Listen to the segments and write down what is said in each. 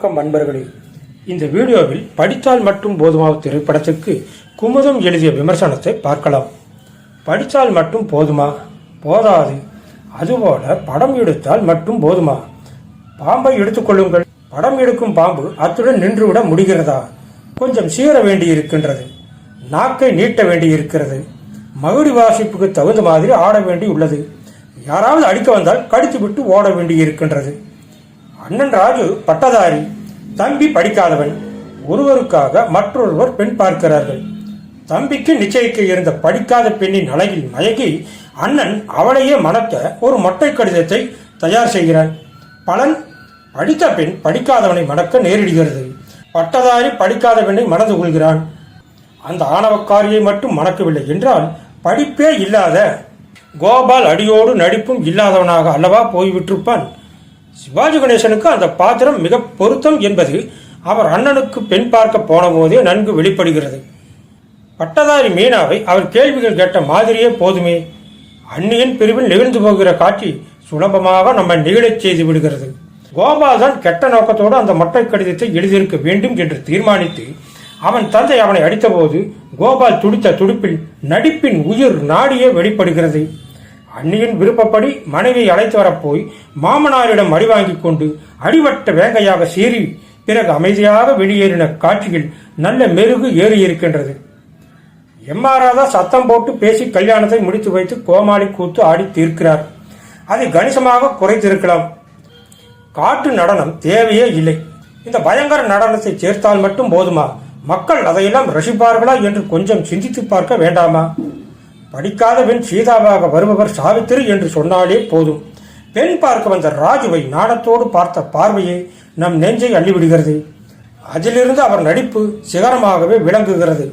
வணக்கம் நண்பர்களே. இந்த வீடியோவில் படித்தால் மட்டும் போதுமா திரைப்படத்திற்கு குமுதம் எழுதிய விமர்சனத்தை பார்க்கலாம். படித்தால் மட்டும் போதுமா? போதாது. அதுபோல படம் எடுத்தால் மட்டும் போதுமா? பாம்பை எடுத்துக்கொள்ளுங்கள். படம் எடுக்கும் பாம்பு அத்துடன் நின்றுவிட முடிகிறதா? கொஞ்சம் சீர வேண்டியிருக்கின்றது. நாக்கை நீட்ட வேண்டியிருக்கிறது. மகுடி வாசிப்புக்கு தகுந்த மாதிரி ஆட வேண்டி உள்ளது. யாராவது அடிக்க வந்தால் கடித்து விட்டு ஓட வேண்டி இருக்கின்றது. அண்ணன் ராஜு பட்டதாரி, தம்பி படிக்காதவன். ஒருவருக்காக மற்றொருவர் பெண் பார்க்கிறார்கள். தம்பிக்கு நிச்சயிக்க இருந்த படிக்காத பெண்ணின் அழகில் மயங்கி அண்ணன் அவளையே மணக்க ஒரு மொட்டை கடிதத்தை தயார் செய்கிறான். பலன், படித்த பெண் படிக்காதவனை மணக்க நேரிடுகிறது. பட்டதாரி படிக்காத பெண்ணை மணந்து கொள்கிறான். அந்த ஆணவக்காரியை மட்டும் மணக்கவில்லை என்றால் படிப்பே இல்லாத கோபால் அடியோடு நடிப்பும் இல்லாதவனாக அல்லவா போய்விட்டிருப்பான். சிவாஜி கணேசனுக்கு அந்த பாத்திரம் மிக பொருத்தம் என்பது அவர் அண்ணனுக்கு பெண் பார்க்க போன போதே நன்கு வெளிப்படுகிறது. பட்டதாரி மீனாவை அவர் கேள்விகள் கேட்ட மாதிரியே போதுமே. அந்நியன் பிரிவில் நெகிழ்ந்து போகிற காட்சி சுலபமாக நம்ம நெகிழச் செய்து விடுகிறது. கோபால் தான் கெட்ட நோக்கத்தோடு அந்த மொட்டை கடிதத்தை எழுதியிருக்க வேண்டும் என்று தீர்மானித்து அவன் தந்தை அவனை அடித்தபோது கோபால் துடித்த துடிப்பில் நடிப்பின் உயிர் நாடியே வெளிப்படுகிறது. அண்ணியின் விருப்பப்படி மனைவியை அழைத்து வரப்போய் மாமனாரிடம் அடி வாங்கி கொண்டு அடிவட்ட வேங்கையாக சீறி பிறகு அமைதியாக வெளியேறின காட்சியில் நல்ல மெருகு ஏறியிருக்கின்றது. எம்மாறாத சத்தம் போட்டு பேசி கல்யாணத்தை முடித்து வைத்து கோமாளி கூத்து ஆடி தீர்க்கிறார். அதை கணிசமாக குறைத்திருக்கலாம். காட்டு நடனம் தேவையே இல்லை. இந்த பயங்கர நடனத்தை சேர்த்தால் மட்டும் போதுமா? மக்கள் அதையெல்லாம் ரசிப்பார்களா என்று கொஞ்சம் சிந்தித்து பார்க்க வேண்டாமா? படிக்காத பெண் சீதாவாக வருபவர் சாவித்திரி என்று சொன்னாலே போதும். பெண் பார்க்க வந்த ராஜுவை நாணத்தோடு பார்த்த பார்வையே நம் நெஞ்சை அள்ளிவிடுகிறது. அதிலிருந்து அவர் நடிப்பு சிகரமாகவே விளங்குகிறது.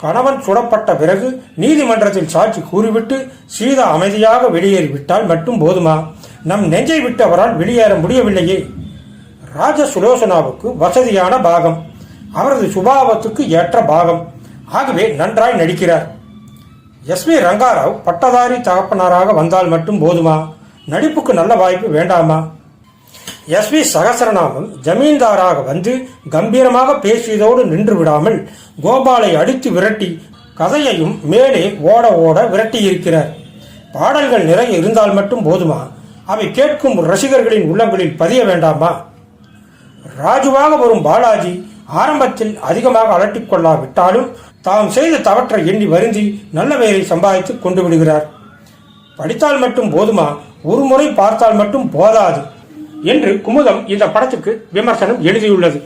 கணவன் சுடப்பட்ட பிறகு நீதிமன்றத்தில் சாட்சி கூறிவிட்டு சீதா அமைதியாக வெளியேறிவிட்டால் மட்டும் போதுமா? நம் நெஞ்சை விட்டு அவரால் வெளியேற முடியவில்லையே. ராஜ சுலோசனாவுக்கு வசதியான பாகம், அவரது சுபாவத்துக்கு ஏற்ற பாகம். ஆகவே நன்றாய் நடிக்கிறார். எஸ்.வி. ரங்காராவ் பட்டதாரி தகப்பனாராக வந்தால் மட்டும் போதுமா? நடிப்புக்கு நல்ல வாய்ப்பு வேண்டாமா? எஸ்.வி. சகசரநாமம் ஜமீன்தாராக வந்து கம்பீரமாக பேசியதோடு நின்று விடாமல் கோபாலை அடித்து விரட்டி கதையையும் மேலே ஓட ஓட விரட்டியிருக்கிறார். பாடல்கள் நிறைய இருந்தால் மட்டும் போதுமா? அவை கேட்கும் ரசிகர்களின் உள்ளங்களில் பதிய வேண்டாமா? ராஜுவாக வரும் பாலாஜி ஆரம்பத்தில் அதிகமாக அலட்டிக் கொள்ளாவிட்டாலும் தாம் செய்த தவற்றை எண்ணி வருந்தி நல்ல பெயரை சம்பாதித்து கொண்டு விடுகிறார். படித்தால் மட்டும் போதுமா? ஒரு முறை பார்த்தால் மட்டும் போதாது என்று குமுதம் இந்த படத்துக்கு விமர்சனம் எழுதியுள்ளது.